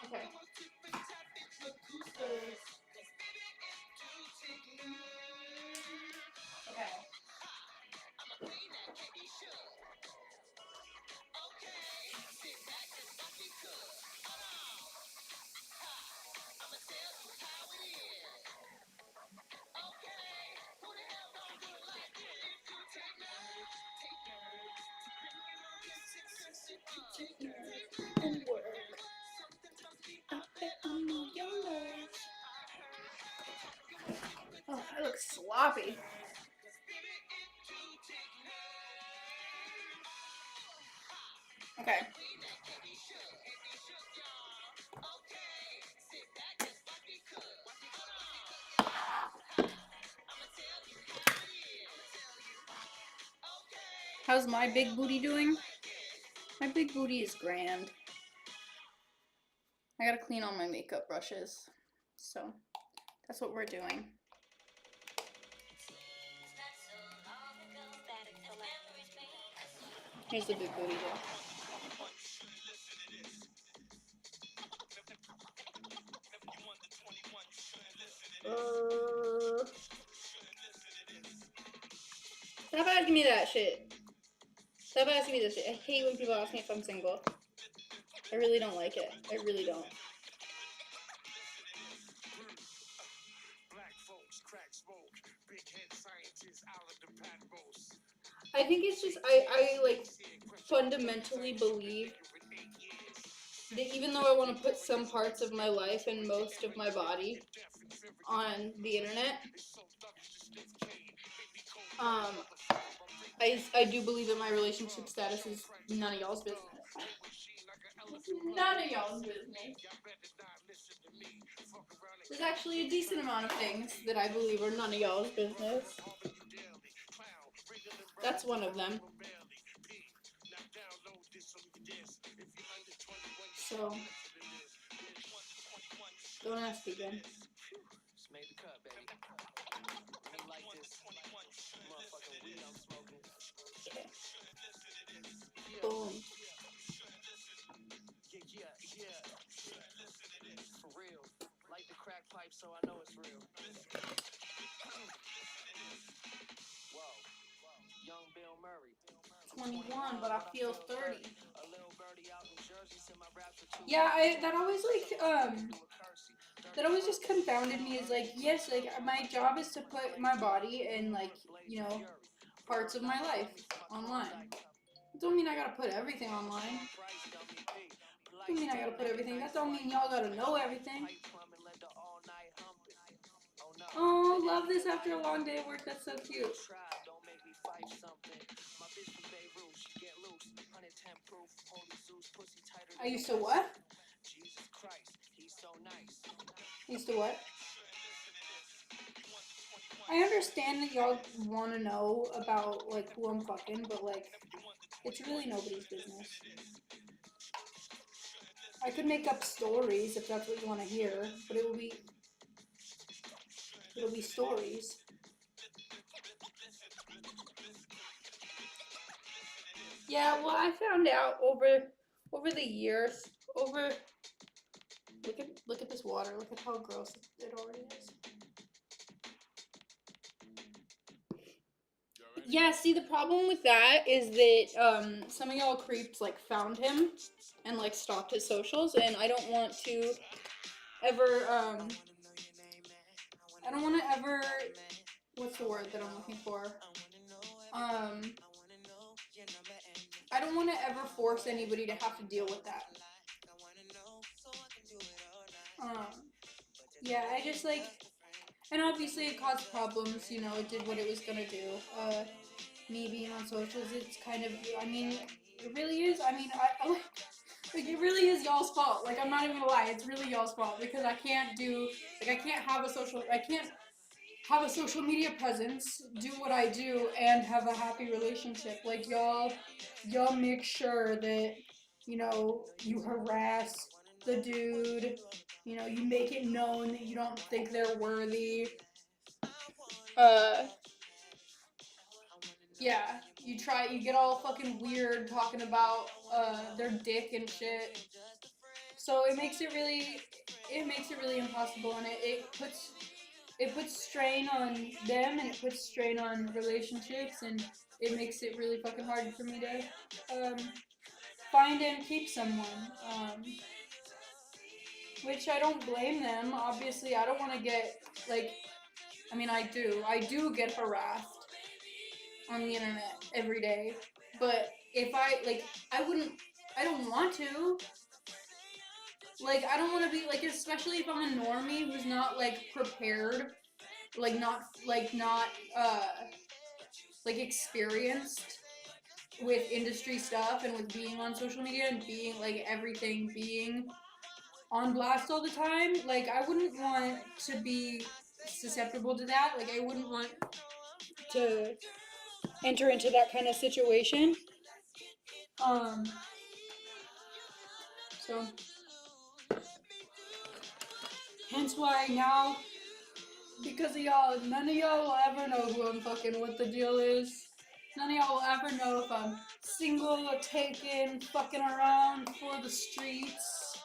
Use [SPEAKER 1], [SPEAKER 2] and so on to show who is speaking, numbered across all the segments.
[SPEAKER 1] Okay. Okay. And work. Oh, I look sloppy. Okay. How's my big booty doing? My big booty is grand. I gotta clean all my makeup brushes. So, that's what we're doing. Here's the big booty though. Stop asking me that shit. Stop asking me this shit. I hate when people ask me if I'm single. I really don't like it. I really don't. I think it's just, I like fundamentally believe that even though I want to put some parts of my life and most of my body on the internet, I do believe that my relationship status is none of y'all's business. None of y'all's business. There's actually a decent amount of things that I believe are none of y'all's business. That's one of them. So, don't ask again. Okay. Boom.
[SPEAKER 2] For real. Light the crack pipe so I know it's real. Whoa. Young Bill Murray.
[SPEAKER 1] 21, but I feel 30. Yeah, that always that always just confounded me. Is like, yes, like my job is to put my body and like, you know, parts of my life online. That don't mean I gotta put everything online. Don't mean I gotta put everything. That don't mean y'all gotta know everything. Oh, love this after a long day of work. That's so cute. I used to what? Used to what? I understand that y'all want to know about like who I'm fucking, but like it's really nobody's business. I could make up stories if that's what you want to hear, but it'll be stories. Yeah, well, I found out over the years, look at this water. Look at how gross it already is. Yeah, see, the problem with that is that some of y'all creeps like found him and like stalked his socials, and I don't want to ever what's the word that I'm looking for? I don't want to ever force anybody to have to deal with that. Yeah, I just like, and obviously it caused problems, you know, it did what it was gonna do. Me being on socials, it's kind of, I mean, it really is, I mean, I like, it really is y'all's fault. Like, I'm not even gonna lie, it's really y'all's fault, because I can't have a social media presence, do what I do, and have a happy relationship. Like, y'all make sure that, you know, you harass the dude, you know, you make it known that you don't think they're worthy. Yeah, you get all fucking weird talking about their dick and shit. So it makes it really impossible, and it puts strain on them, and it puts strain on relationships, and it makes it really fucking hard for me to find and keep someone. Which I don't blame them. Obviously, I don't want to get like. I mean, I do get harassed on the internet every day. But if I don't want to. Like, I don't want to be, like, especially if I'm a normie who's not, like, prepared, not, like, experienced with industry stuff and with being on social media and being, like, everything being on blast all the time. Like, I wouldn't want to be susceptible to that. Like, I wouldn't want to enter into that kind of situation. So, hence why now, because of y'all, none of y'all will ever know who I'm fucking, what the deal is. None of y'all will ever know if I'm single or taken, fucking around for the streets.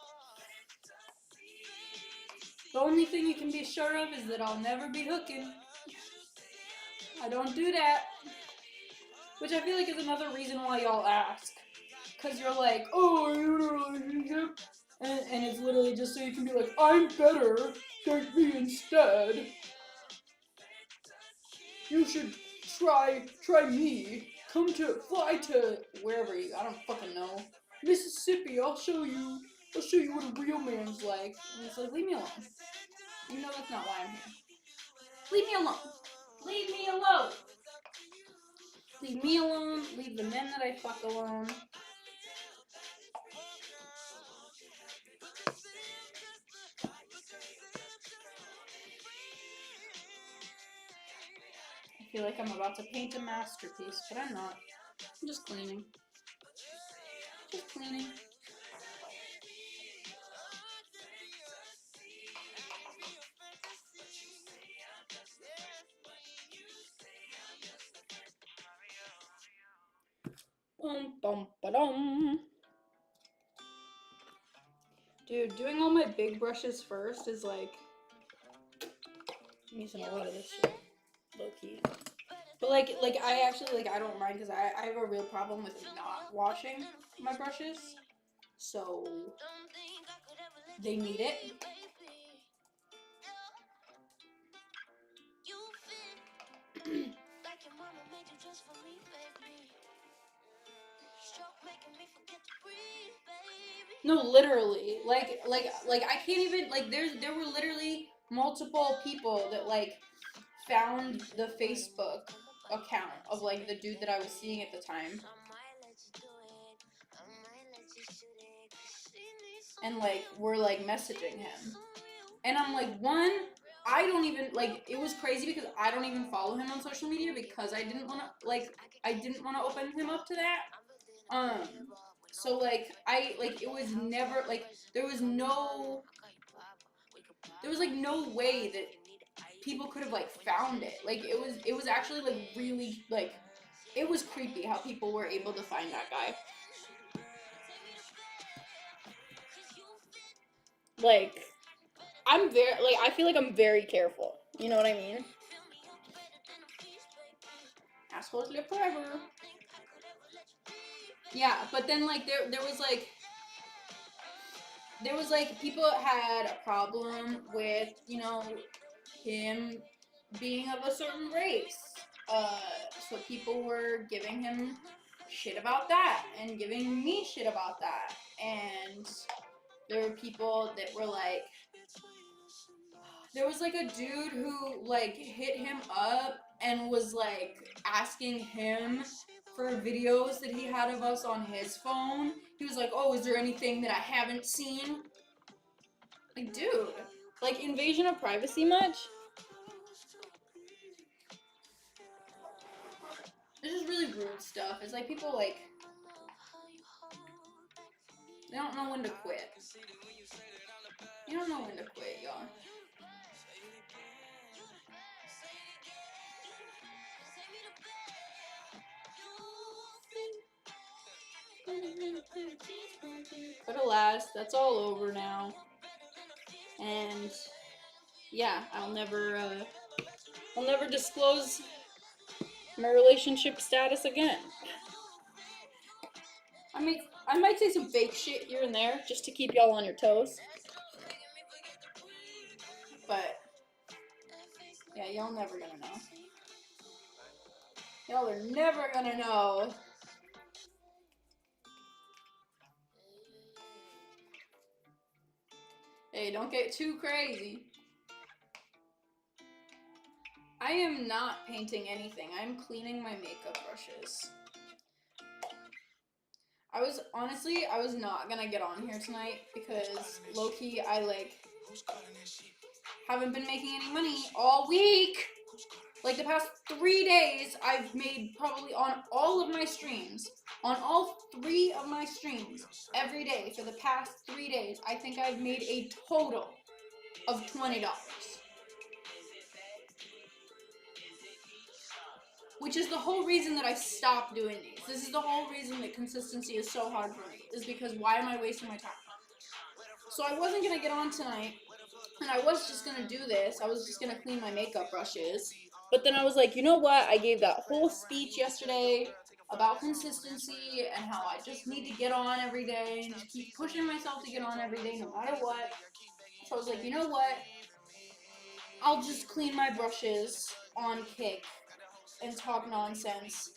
[SPEAKER 1] The only thing you can be sure of is that I'll never be hooking. I don't do that. Which I feel like is another reason why y'all ask. Because you're like, oh, are you in a relationship? And it's literally just so you can be like, I'm better, take me instead. You should try me. Fly to wherever I don't fucking know. Mississippi, I'll show you what a real man's like. And it's like, leave me alone. You know that's not why I'm here. Leave me alone. Leave me alone. Leave me alone. Leave the men that I fuck alone. I feel like I'm about to paint a masterpiece, but I'm not. I'm just cleaning. Just cleaning. Bum. Dude, doing all my big brushes first is like, I'm using a lot of this shit, low key. But like I actually, like, I don't mind because I have a real problem with not washing my brushes. So they need it. No, literally, like I can't even, like, there were literally multiple people that like found the Facebook account of like the dude that I was seeing at the time, and like were like messaging him, and I'm like, one, I don't even, like, it was crazy because I don't even follow him on social media because I didn't want to open him up to that. So like it was never like there was like no way that people could have like found it. Like it was actually like really, like, it was creepy how people were able to find that guy. Like, I feel like I'm very careful. You know what I mean? Assholes live forever. Yeah, but then like there was like people had a problem with, you know, him being of a certain race. So people were giving him shit about that and giving me shit about that. And there were people that were like, there was like a dude who like hit him up and was like asking him for videos that he had of us on his phone. He was like, oh, is there anything that I haven't seen? Like, dude, like, invasion of privacy much? This is really rude stuff. It's like people, like, they don't know when to quit. You don't know when to quit, y'all. Put a never last. That's all over now. And yeah, I'll never disclose my relationship status again. I might say some fake shit here and there just to keep y'all on your toes. But yeah, y'all never gonna know. Y'all are never gonna know. Hey, don't get too crazy. I am not painting anything. I'm cleaning my makeup brushes. I was not gonna get on here tonight because low-key I haven't been making any money all week. Like the past 3 days, I've made probably on all of my streams, on all 3 of my streams, every day for the past 3 days, I think I've made a total of $20. Which is the whole reason that I stopped doing these. This is the whole reason that consistency is so hard for me, is because why am I wasting my time? So I wasn't gonna get on tonight, and I was just gonna do this. I was just gonna clean my makeup brushes. But then I was like, you know what? I gave that whole speech yesterday about consistency and how I just need to get on every day and just keep pushing myself to get on every day no matter what. So I was like, you know what? I'll just clean my brushes on kick and talk nonsense.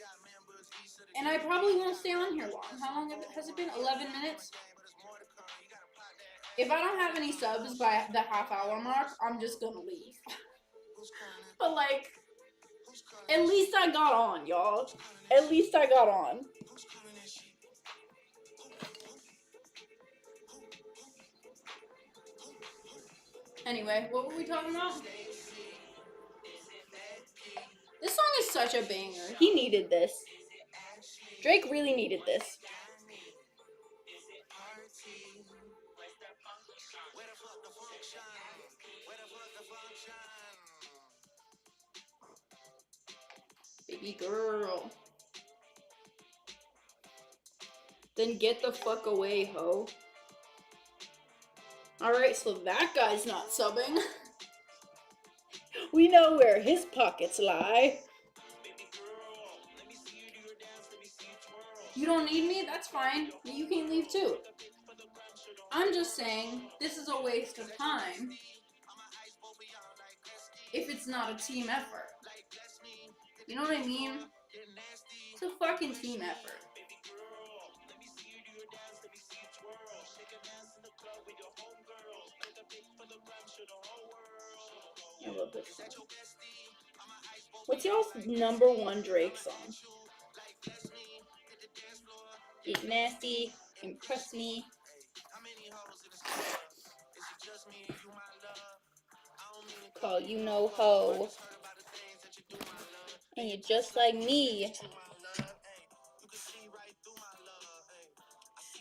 [SPEAKER 1] And I probably won't stay on here long. How long has it been? 11 minutes? If I don't have any subs by the half-hour mark, I'm just gonna leave. But like, at least I got on, y'all. At least I got on. Anyway, what were we talking about? This song is such a banger. He needed this. Drake really needed this. Baby girl. Then get the fuck away, ho. Alright, so that guy's not subbing. We know where his pockets lie. You don't need me? That's fine. You can leave too. I'm just saying, this is a waste of time if it's not a team effort. You know what I mean? It's a fucking team effort. I love this song. What's y'all's #1 Drake song? Get nasty, impress me. Call you no hoe. And you're just like me.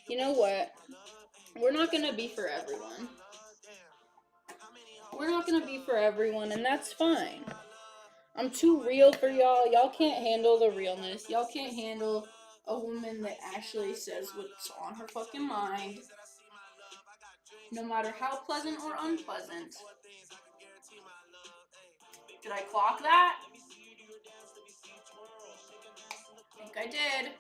[SPEAKER 1] You know what? We're not gonna be for everyone. We're not gonna be for everyone, and that's fine. I'm too real for y'all. Y'all can't handle the realness. Y'all can't handle a woman that actually says what's on her fucking mind, no matter how pleasant or unpleasant. Did I clock that? I think I did.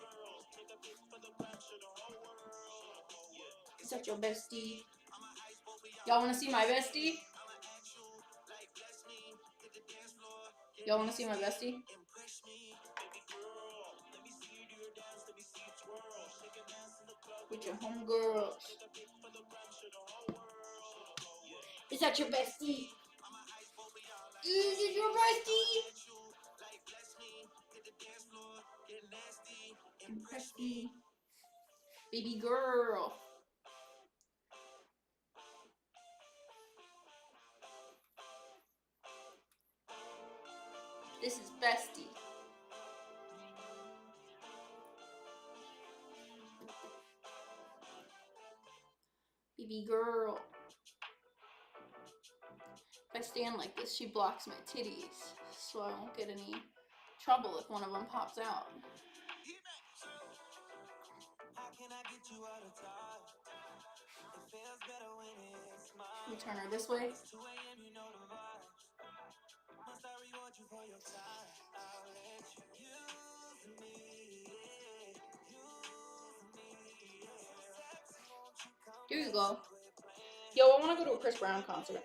[SPEAKER 1] Is that your bestie? Y'all wanna see my bestie? Y'all wanna see my bestie? With your homegirls. Is that your bestie? Is it your bestie? Impress me. Baby girl. This is bestie. Baby girl. If I stand like this, she blocks my titties, so I won't get any trouble if one of them pops out. We turn her this way. Here you go. Yo, I want to go to a Chris Brown concert.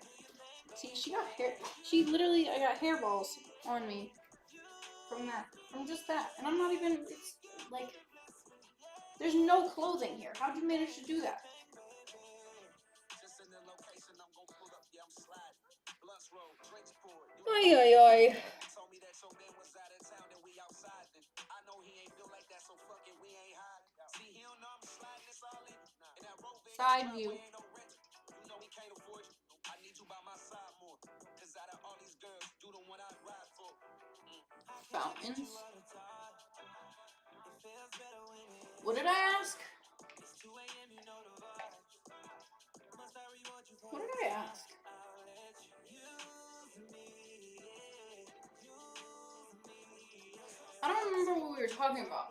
[SPEAKER 1] See, she got hair. She literally, I got hairballs on me from that, from just that, and I'm not even. It's like there's no clothing here. How'd you manage to do that? Ay, ay, ay. Side view. Fountains. What did I ask? What did I ask? I don't remember what we were talking about.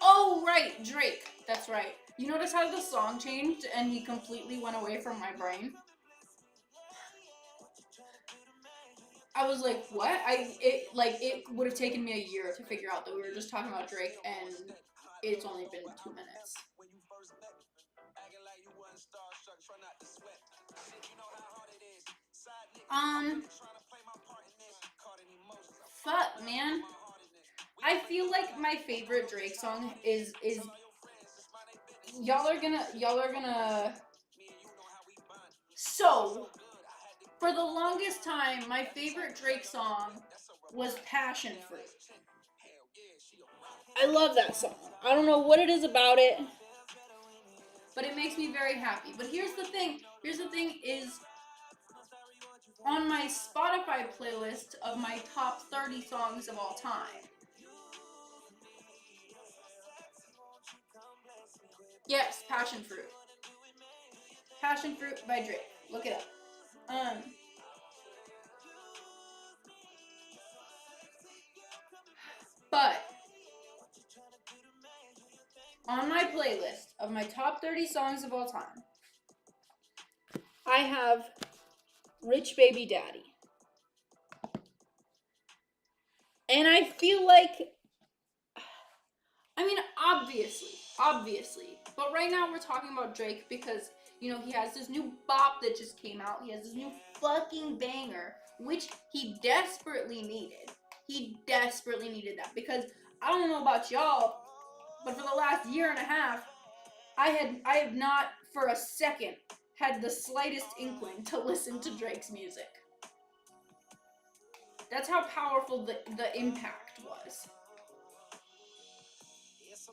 [SPEAKER 1] Oh, right, Drake. That's right. You notice how the song changed and he completely went away from my brain? I was like, what? It would have taken me a year to figure out that we were just talking about Drake and it's only been 2 minutes. Fuck, man. I feel like my favorite Drake song is y'all are gonna so for the longest time my favorite Drake song was Passion Fruit. I love that song. I don't know what it is about it, but it makes me very happy. But here's the thing is on my Spotify playlist of my top 30 songs of all time. Yes, Passion Fruit. Passion Fruit by Drake. Look it up. But on my playlist of my top 30 songs of all time, I have Rich Baby Daddy. And I feel like, I mean, obviously, but right now we're talking about Drake because, you know, he has this new bop that just came out. He has this new fucking banger, which he desperately needed. He desperately needed that because I don't know about y'all, but for the last year and a half, I have not for a second had the slightest inkling to listen to Drake's music. That's how powerful the impact was.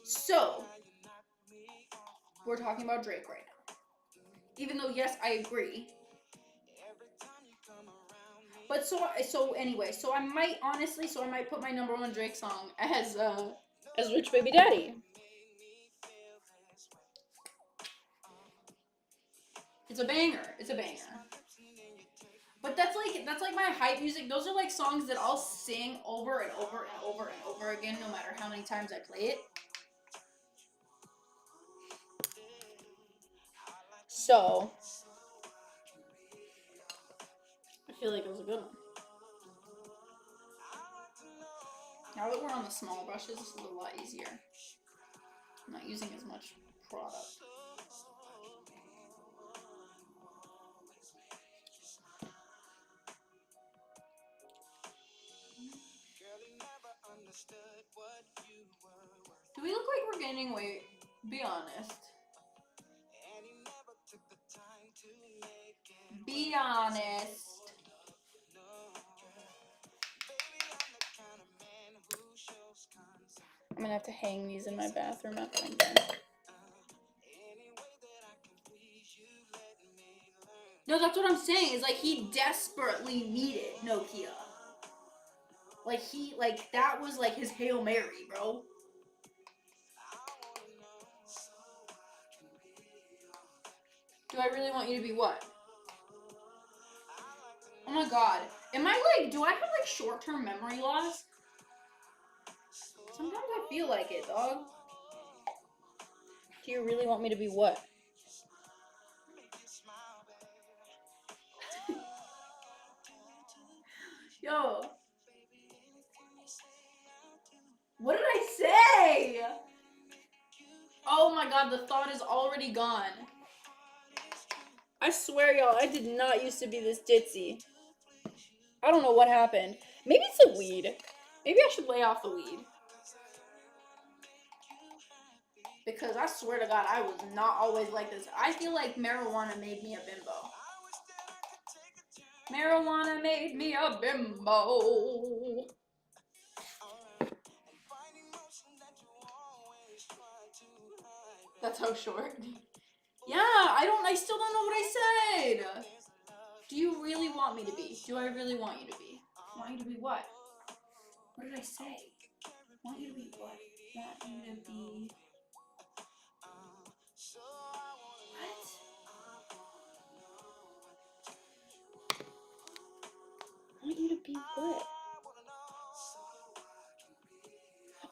[SPEAKER 1] So, we're talking about Drake right now. Even though, yes, I agree. But so anyway, so I might put my number one Drake song as Rich Baby Daddy. It's a banger. But that's like my hype music. Those are like songs that I'll sing over and over and over and over again, no matter how many times I play it. So I feel like it was a good one. Now that we're on the small brushes, it's a lot easier. I'm not using as much product. Do we look like we're gaining weight? Be honest. Be honest. I'm gonna have to hang these in my bathroom after I'm done. No, that's what I'm saying. Is like he desperately needed Nokia. Like that was like his Hail Mary, bro. Do I really want you to be what? Oh my god. Do I have like short-term memory loss? Sometimes I feel like it, dog.
[SPEAKER 3] Do you really want me to be what?
[SPEAKER 1] Yo. What did I say? Oh my god, the thought is already gone.
[SPEAKER 3] I swear, y'all, I did not used to be this ditzy. I don't know what happened. Maybe it's the weed. Maybe I should lay off the weed.
[SPEAKER 1] Because I swear to God, I was not always like this. I feel like marijuana made me a bimbo. Marijuana made me a bimbo. That's how short. Yeah, I still don't know what I said. Do you really want me to be? Do I really want you to be? Want you to be what? What did I say? Want you to be what? Want you to be... What?
[SPEAKER 3] Want you to be what?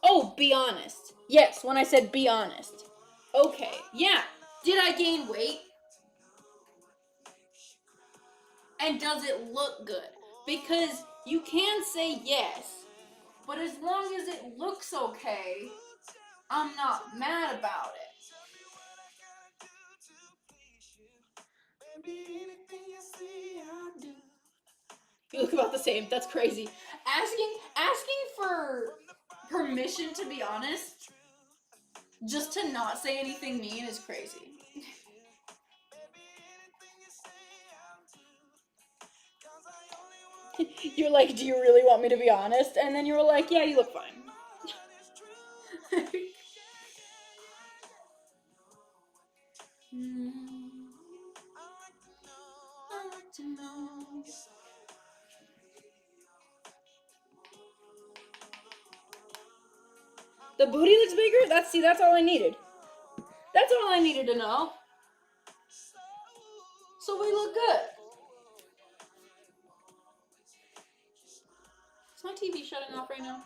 [SPEAKER 3] Oh, be honest. Yes, when I said be honest. Okay, yeah.
[SPEAKER 1] Did I gain weight? And does it look good? Because you can say yes, but as long as it looks okay, I'm not mad about it.
[SPEAKER 3] You look about the same. That's crazy.
[SPEAKER 1] Asking for permission to be honest, just to not say anything mean, is crazy.
[SPEAKER 3] You're like, do you really want me to be honest? And then you were like, yeah, you look fine. The booty looks bigger? That's all I needed.
[SPEAKER 1] That's all I needed to know. So we look good. Is my TV shutting off right now?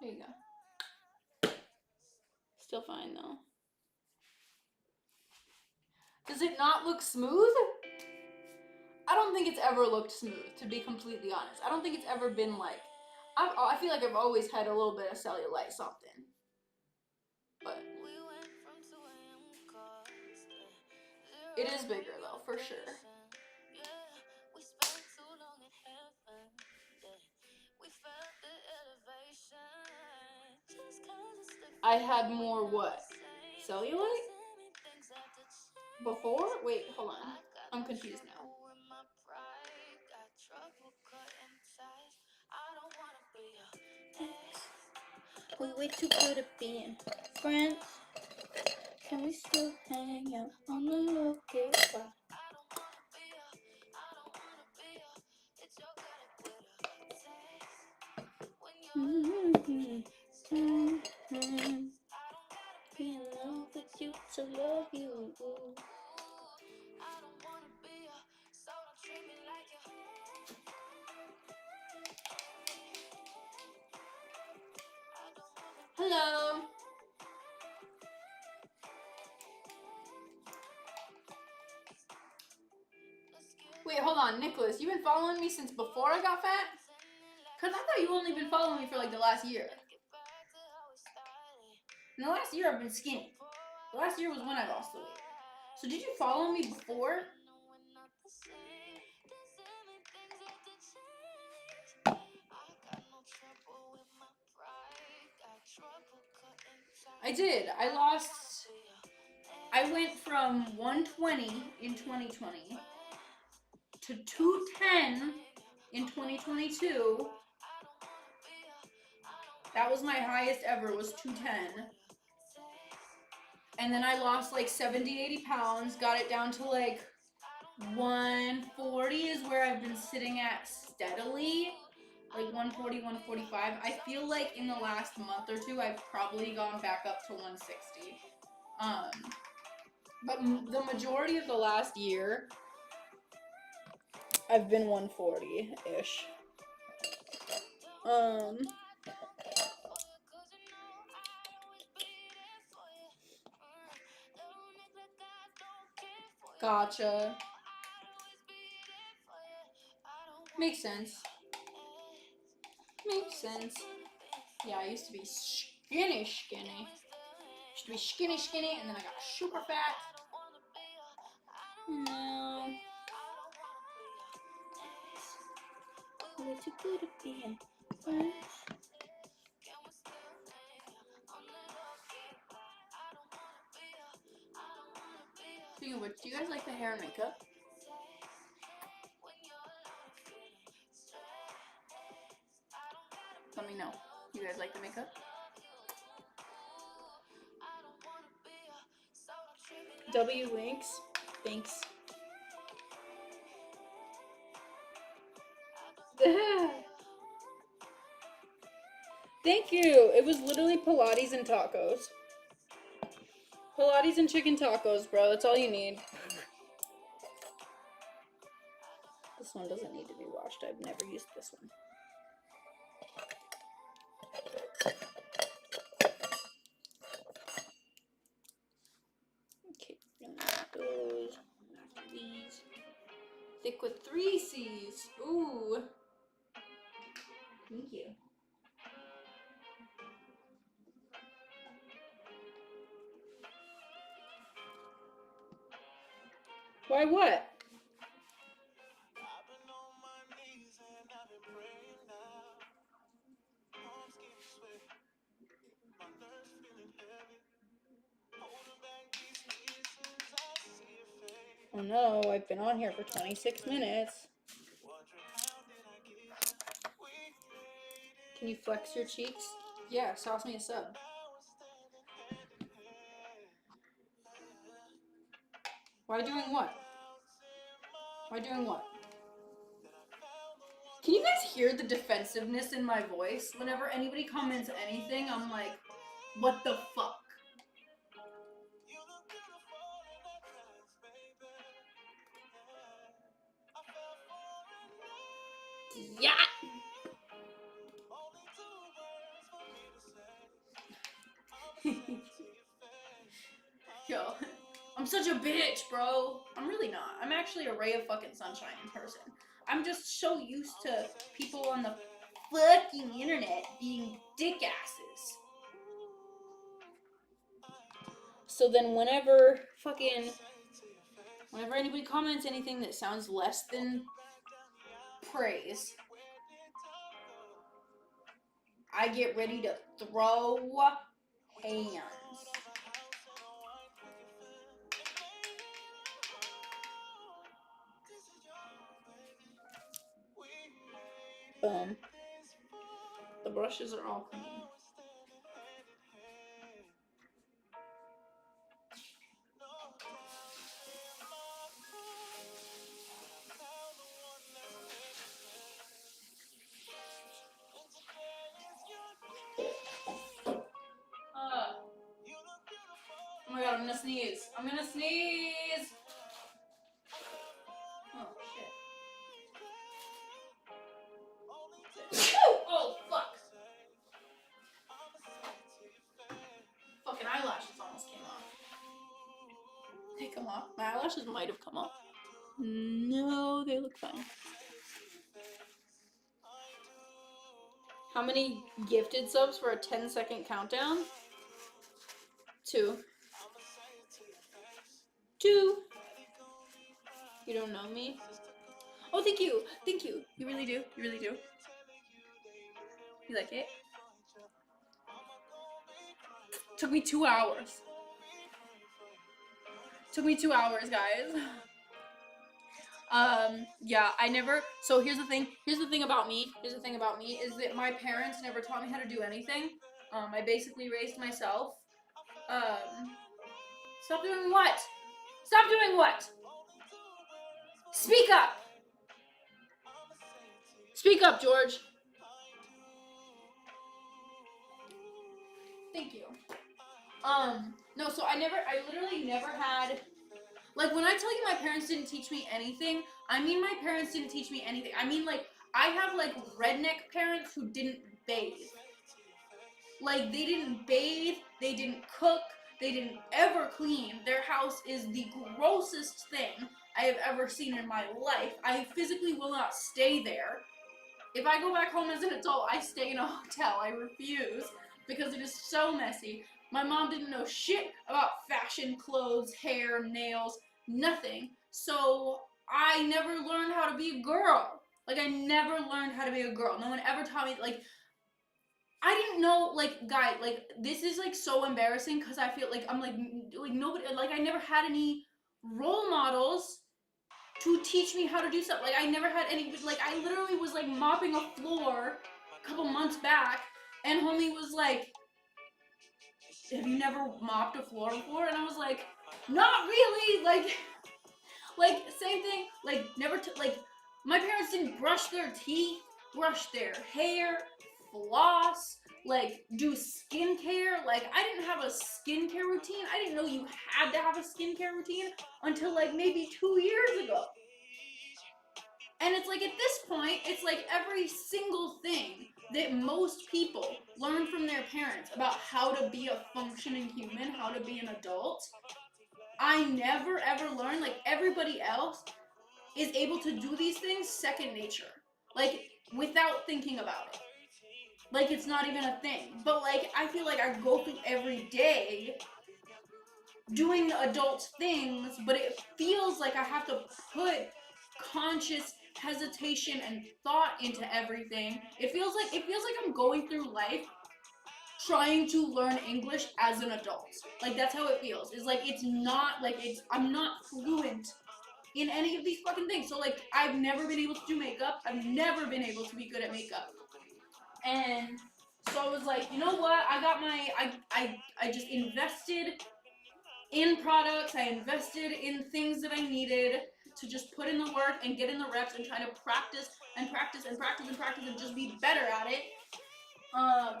[SPEAKER 1] There you go.
[SPEAKER 3] Still fine though.
[SPEAKER 1] Does it not look smooth? I don't think it's ever looked smooth, to be completely honest. I don't think it's ever been like... I feel like I've always had a little bit of cellulite something. But it is bigger though, for sure. I had more what? Cellulite? Before? Wait, hold on. I'm confused now.
[SPEAKER 3] We way too good at being friends. Can we still hang out on the local spot? Be in love with you to love you.
[SPEAKER 1] Hello. Wait, hold on, Nicholas. You been following me since before I got fat? Cause I thought you only been following me for like the last year. In the last year I've been skinny. The last year was when I lost the weight. So did you follow me before? I did. I went from 120 in 2020 to 210 in 2022. That was my highest ever, was 210. And then I lost like 70, 80 pounds, got it down to like 140 is where I've been sitting at steadily. Like 140, 145. I feel like in the last month or two, I've probably gone back up to 160. But the majority of the last year,
[SPEAKER 3] I've been 140-ish.
[SPEAKER 1] Gotcha. Makes sense. Makes sense. Yeah, I used to be skinny. Used to be skinny, and then I got super fat. No. We're too good at being friends. Speaking of which, do you guys like the hair and makeup? Let me know. You guys like the makeup?
[SPEAKER 3] W links. Thanks. Thank you. It was literally Pilates and tacos. Pilates and chicken tacos, bro. That's all you need. This one doesn't need to be washed. I've never used this one. Okay, and those after these.
[SPEAKER 1] Thick with 3 C's. Ooh. Thank you.
[SPEAKER 3] Why what? Oh no, I've been on here for 26 minutes. Can you flex your cheeks?
[SPEAKER 1] Yeah, sauce me a sub. Why doing what? Why doing what? Can you guys hear the defensiveness in my voice? Whenever anybody comments anything, I'm like, what the fuck? Yeah. Yo, I'm such a bitch, bro. I'm really not. I'm actually a ray of fucking sunshine in person. I'm just so used to people on the fucking internet being dick asses.
[SPEAKER 3] So then whenever
[SPEAKER 1] anybody comments anything that sounds less than praise, I get ready to throw hands.
[SPEAKER 3] boom.
[SPEAKER 1] The brushes are all clean. Oh my god, I'm gonna sneeze. I'm gonna sneeze! Oh shit. Oh fuck! Fucking eyelashes almost came off. They come off? My eyelashes might have come off.
[SPEAKER 3] No, they look fine. How many gifted subs for a 10-second countdown? 2. 2. You don't know me? Oh, thank you. Thank you. You really do. You really do. You like it?
[SPEAKER 1] Took me 2 hours. Took me 2 hours, guys. Yeah, I never, so here's the thing about me, is that my parents never taught me how to do anything. I basically raised myself. Stop doing what? Stop doing what? Speak up! Speak up, George. Thank you. No, so I literally never had, like, when I tell you my parents didn't teach me anything, I mean my parents didn't teach me anything. I mean, like, I have like redneck parents who didn't bathe. Like, they didn't bathe, they didn't cook, they didn't ever clean. Their house is the grossest thing I have ever seen in my life. I physically will not stay there. If I go back home as an adult, I stay in a hotel. I refuse because it is so messy. My mom didn't know shit about fashion, clothes, hair, nails, nothing. So I never learned how to be a girl. Like, I never learned how to be a girl. No one ever taught me, like, I didn't know, like, guy, like, this is, like, so embarrassing because I feel like I'm, like, nobody, like, I never had any role models to teach me how to do stuff. Like, I never had any, like, I literally was, like, mopping a floor a couple months back, and homie was like, have you never mopped a floor before? And I was like, not really, like, same thing, like, never, like, my parents didn't brush their teeth, brush their hair, floss, like, do skincare. Like, I didn't have a skincare routine. I didn't know you had to have a skincare routine until, like, maybe 2 years ago. And it's like, at this point, it's like every single thing that most people learn from their parents about how to be a functioning human, how to be an adult, I never ever learned. Like, everybody else is able to do these things second nature. Like, without thinking about it. Like, it's not even a thing. But, like, I feel like I go through every day doing adult things, but it feels like I have to put conscious hesitation and thought into everything. It feels like I'm going through life trying to learn English as an adult. Like, that's how it feels. It's like, it's not, like, I'm not fluent in any of these fucking things. So, like, I've never been able to do makeup. I've never been able to be good at makeup. And so I was like, you know what? I got my, I just invested in products. I invested in things that I needed to just put in the work and get in the reps and try to practice and practice and practice and practice and just be better at it.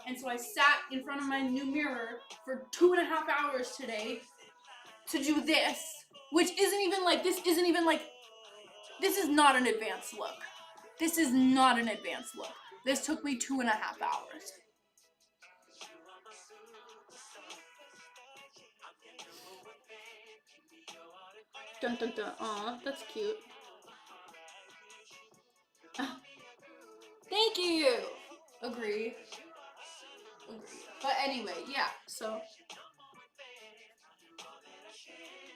[SPEAKER 1] And so I sat in front of my new mirror for 2.5 hours today to do this, which isn't even like, this is not an advanced look. This is not an advanced look. This took me 2.5 hours. Dun dun dun. Aw, that's cute. Thank you! Agree. But anyway, yeah, so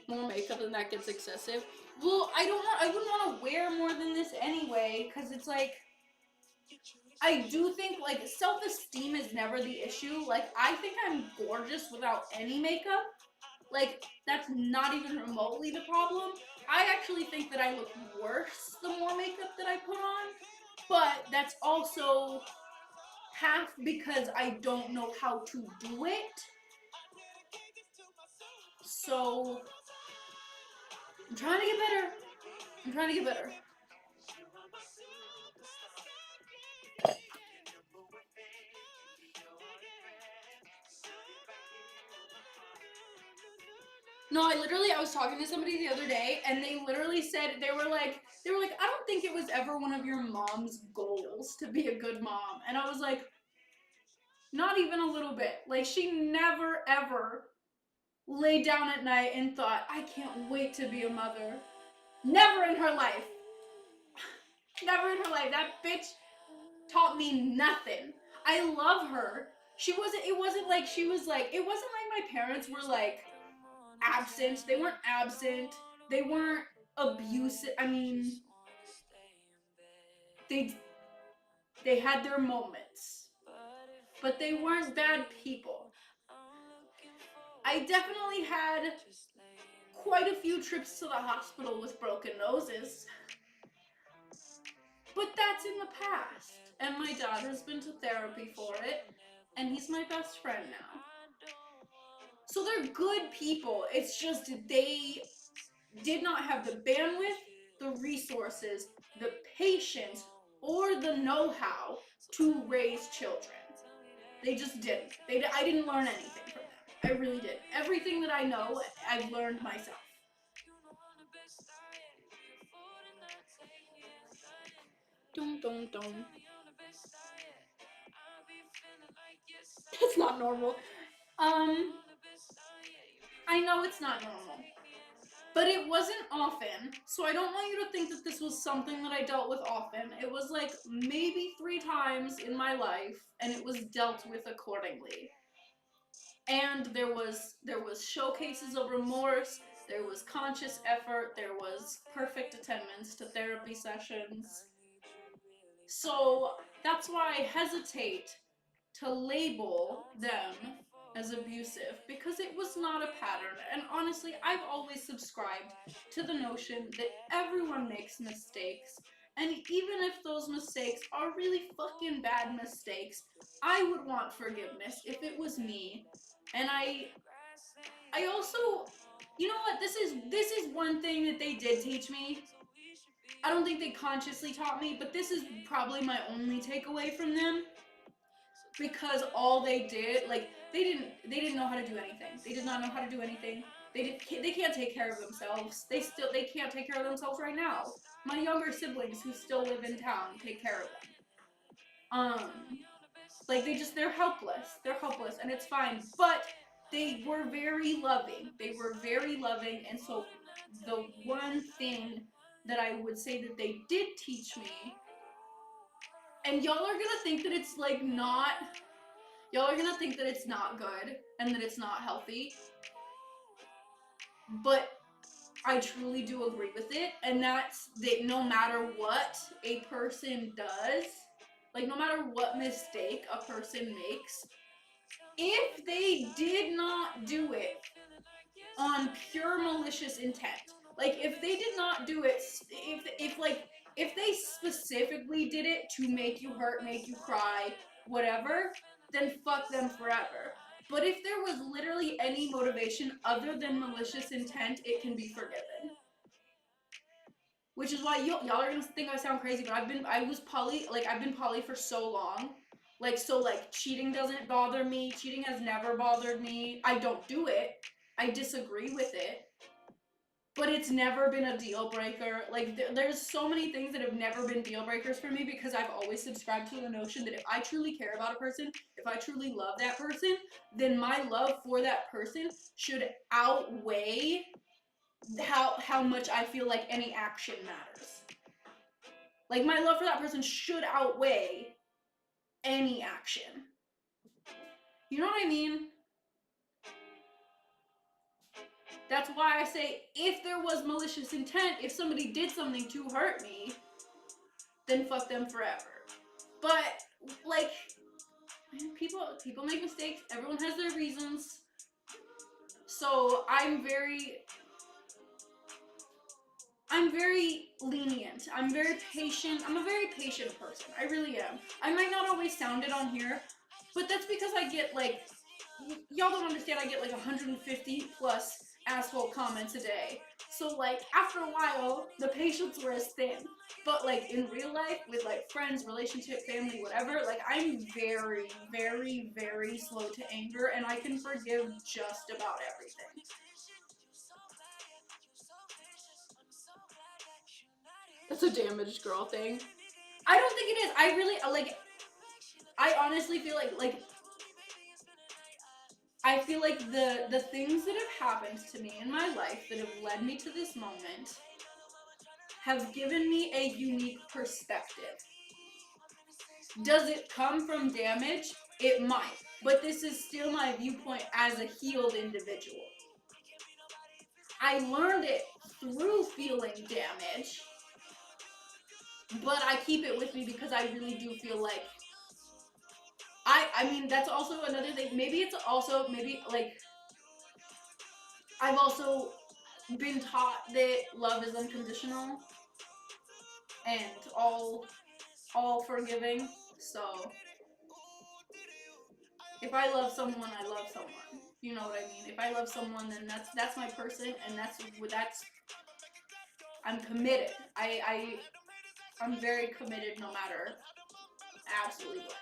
[SPEAKER 1] more makeup and that gets excessive. Well, I wouldn't want to wear more than this anyway, because it's like, I do think, like, self-esteem is never the issue. Like, I think I'm gorgeous without any makeup. Like, that's not even remotely the problem. I actually think that I look worse the more makeup that I put on, but that's also half because I don't know how to do it. So, I'm trying to get better. No, I was talking to somebody the other day, and they literally said, they were like, I don't think it was ever one of your mom's goals to be a good mom. And I was like, not even a little bit. Like, she never ever laid down at night and thought, I can't wait to be a mother. Never in her life. Never in her life. That bitch taught me nothing. I love her. It wasn't like my parents were like absent. They weren't absent. They weren't abusive. I mean, they had their moments, but they weren't bad people. I definitely had quite a few trips to the hospital with broken noses, but that's in the past, and my dad has been to therapy for it, and he's my best friend now. So they're good people. It's just they did not have the bandwidth, the resources, the patience, or the know-how to raise children. They just didn't. I didn't learn anything from them. I really did. Everything that I know, I've learned myself.
[SPEAKER 3] Dum dum dum. That's not normal.
[SPEAKER 1] I know it's not normal. But it wasn't often, so I don't want you to think that this was something that I dealt with often. It was like maybe 3 times in my life, and it was dealt with accordingly. And there was showcases of remorse, there was conscious effort, there was perfect attendance to therapy sessions. So that's why I hesitate to label them as abusive, because it was not a pattern. And honestly, I've always subscribed to the notion that everyone makes mistakes, and even if those mistakes are really fucking bad mistakes, I would want forgiveness if it was me. And I also, you know what, this is one thing that they did teach me. I don't think they consciously taught me, but this is probably my only takeaway from them. Because all they did, like, they didn't know how to do anything. They did not know how to do anything. They can't take care of themselves. They can't take care of themselves right now. My younger siblings who still live in town take care of them. Like, they're helpless. They're helpless, and it's fine. But they were very loving. They were very loving, and so the one thing that I would say that they did teach me, and y'all are gonna think that it's like not, y'all are gonna think that it's not good and that it's not healthy, but I truly do agree with it, and that's that no matter what a person does, like no matter what mistake a person makes, if they did not do it on pure malicious intent, like if they did not do it, if they specifically did it to make you hurt, make you cry, whatever, then fuck them forever. But if there was literally any motivation other than malicious intent, it can be forgiven. Which is why y'all are gonna think I sound crazy, but I've been poly for so long. Like, cheating doesn't bother me. Cheating has never bothered me. I don't do it. I disagree with it. But it's never been a deal breaker. Like, there's so many things that have never been deal breakers for me because I've always subscribed to the notion that if I truly care about a person, if I truly love that person, then my love for that person should outweigh how much I feel like any action matters. Like, my love for that person should outweigh any action. You know what I mean? That's why I say, if there was malicious intent, if somebody did something to hurt me, then fuck them forever. But, like, people make mistakes. Everyone has their reasons. So I'm very lenient. I'm very patient. I'm a very patient person. I really am. I might not always sound it on here, but that's because I get, like, y'all don't understand, I get like 150 plus asshole comments a day. So, like, after a while, the patience wears thin. But, like, in real life, with, like, friends, relationship, family, whatever, like, I'm very, very, very slow to anger, and I can forgive just about everything.
[SPEAKER 3] That's a damaged girl thing.
[SPEAKER 1] I don't think it is. I really, like, I honestly feel like I feel like the things that have happened to me in my life that have led me to this moment have given me a unique perspective. Does it come from damage? It might. But this is still my viewpoint as a healed individual. I learned it through feeling damage, but I keep it with me because I really do feel like I mean, that's also another thing. Maybe like I've also been taught that love is unconditional and all forgiving. So if I love someone, I love someone. You know what I mean? If I love someone, then that's my person, and that's I'm committed. I'm very committed no matter absolutely what.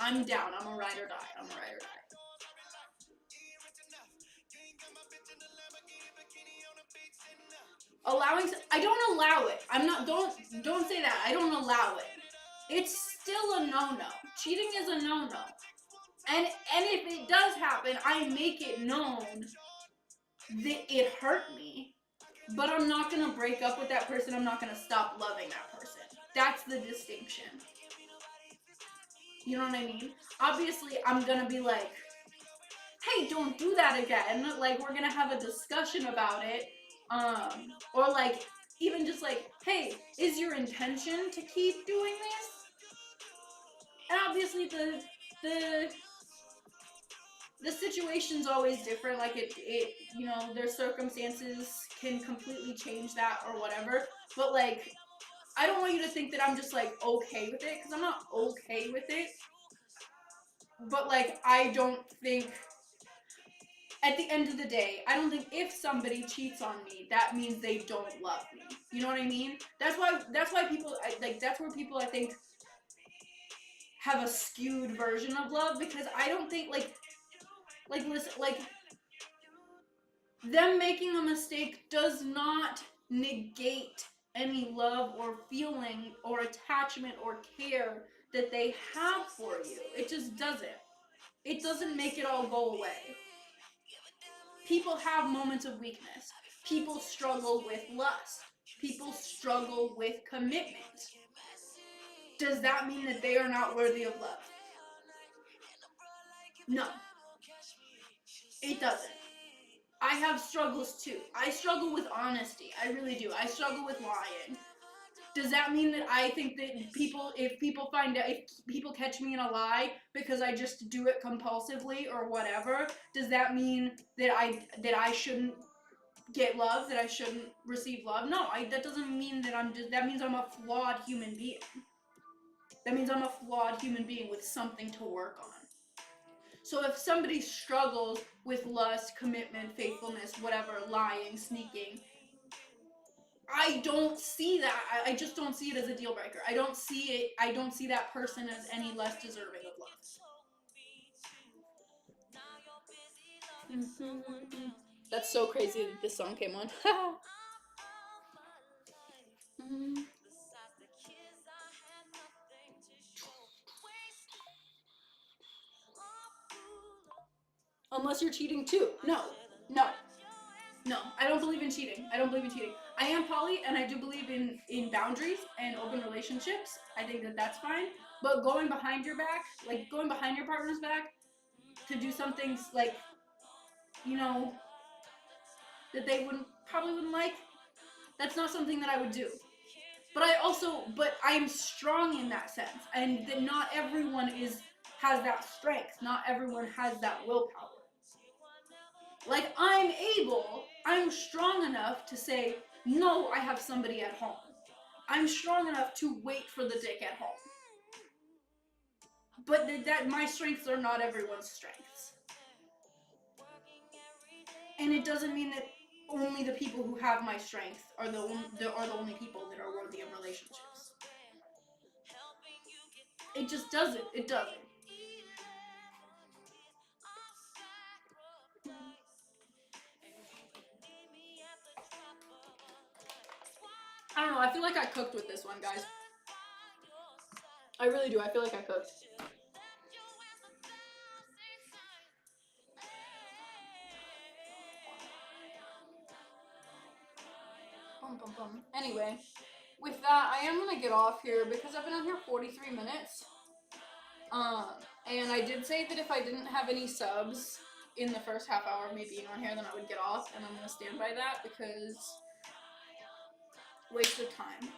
[SPEAKER 1] I'm down. I'm a ride or die. I'm a ride or die. I don't allow it. I'm not, don't say that. I don't allow it. it's still a no-no. Cheating is a no-no. And if it does happen, I make it known that it hurt me. But I'm not gonna break up with that person. I'm not gonna stop loving that person. That's the distinction. You know what I mean? Obviously, I'm gonna be like, hey, don't do that again. Like, we're gonna have a discussion about it. Or like, even just like, hey, is your intention to keep doing this? And obviously, the situation's always different. Like, it you know, their circumstances can completely change that or whatever. But like, I don't want you to think that I'm just like okay with it, because I'm not okay with it. But like, I don't think, at the end of the day, I don't think if somebody cheats on me, that means they don't love me. You know what I mean? That's why people, that's where people, I think, have a skewed version of love, because I don't think, listen, like, them making a mistake does not negate any love or feeling or attachment or care that they have for you. It just doesn't. It doesn't make it all go away. People have moments of weakness. People struggle with lust. People struggle with commitment. Does that mean that they are not worthy of love? No. It doesn't. I have struggles too. I struggle with honesty. I really do. I struggle with lying. Does that mean that I think that if people catch me in a lie because I just do it compulsively or whatever, does that mean that I shouldn't get love, that I shouldn't receive love? No, that doesn't mean that means I'm a flawed human being. That means I'm a flawed human being with something to work on. So if somebody struggles with lust, commitment, faithfulness, whatever, lying, sneaking, I don't see that. I just don't see it as a deal breaker. I don't see that person as any less deserving of love.
[SPEAKER 3] That's so crazy that this song came on.
[SPEAKER 1] Unless you're cheating too. No. I don't believe in cheating. I am poly, and I do believe in boundaries and open relationships. I think that that's fine. But going behind your back, like going behind your partner's back to do some things like, you know, that they probably wouldn't like, that's not something that I would do. But I am strong in that sense, and that not everyone has that strength. Not everyone has that willpower. Like, I'm strong enough to say, no, I have somebody at home. I'm strong enough to wait for the dick at home. But that my strengths are not everyone's strengths. And it doesn't mean that only the people who have my strength are the only people that are worthy of relationships. It just doesn't. It doesn't. I don't know. I feel like I cooked with this one, guys. I really do. I feel like I cooked. Anyway, with that, I am gonna get off here because I've been on here 43 minutes. And I did say that if I didn't have any subs in the first half hour of me being on here, then I would get off, and I'm gonna stand by that because waste of time.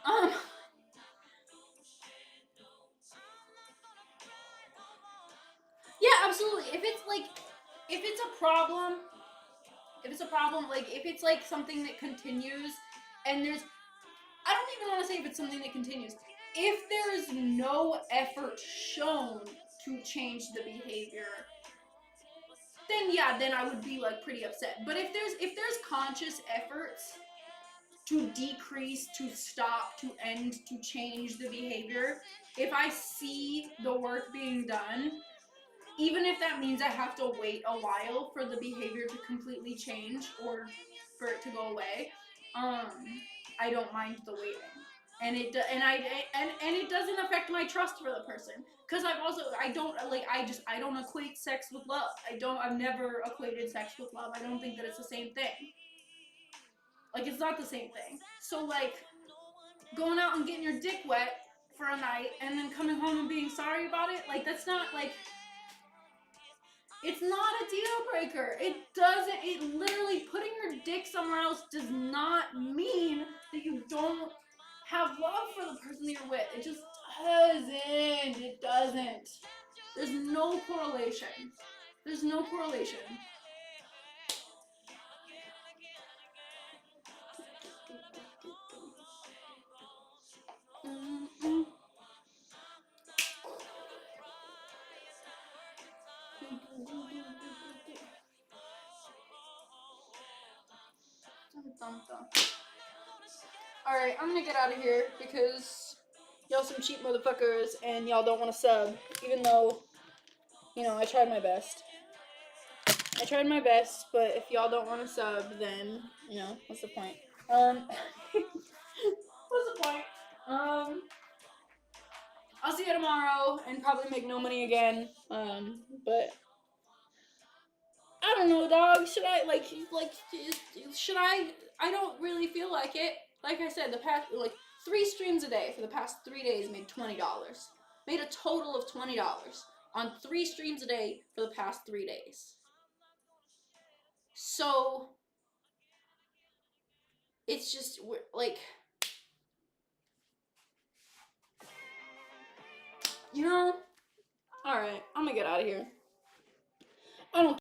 [SPEAKER 1] Yeah, absolutely. If it's a problem, like if it's like something that continues, and I don't even want to say if it's something that continues. If there's no effort shown to change the behavior, then I would be like pretty upset. But if there's conscious efforts to decrease, to stop, to end, to change the behavior, if I see the work being done, even if that means I have to wait a while for the behavior to completely change or for it to go away, I don't mind the waiting. and it doesn't affect my trust for the person, because I don't equate sex with love. I've never equated sex with love. I don't think that it's the same thing. Like, it's not the same thing. So, like, going out and getting your dick wet for a night and then coming home and being sorry about it, like, that's not, like, it's not a deal breaker. It literally, putting your dick somewhere else does not mean that you don't have love for the person that you're with. It just doesn't. It doesn't. There's no correlation. There's no correlation. Alright, I'm gonna get out of here because y'all some cheap motherfuckers and y'all don't want to sub, even though, you know, I tried my best. I tried my best, but if y'all don't want to sub, then, you know, what's the point? What's the point? I'll see you tomorrow and probably make no money again. But I don't know, dog. Should I should I don't really feel like it. Like I said, the past 3 streams a day for the past 3 days made $20. Made a total of $20 on 3 streams a day for the past 3 days. So it's just like, you know, all right, I'm gonna get out of here. I don't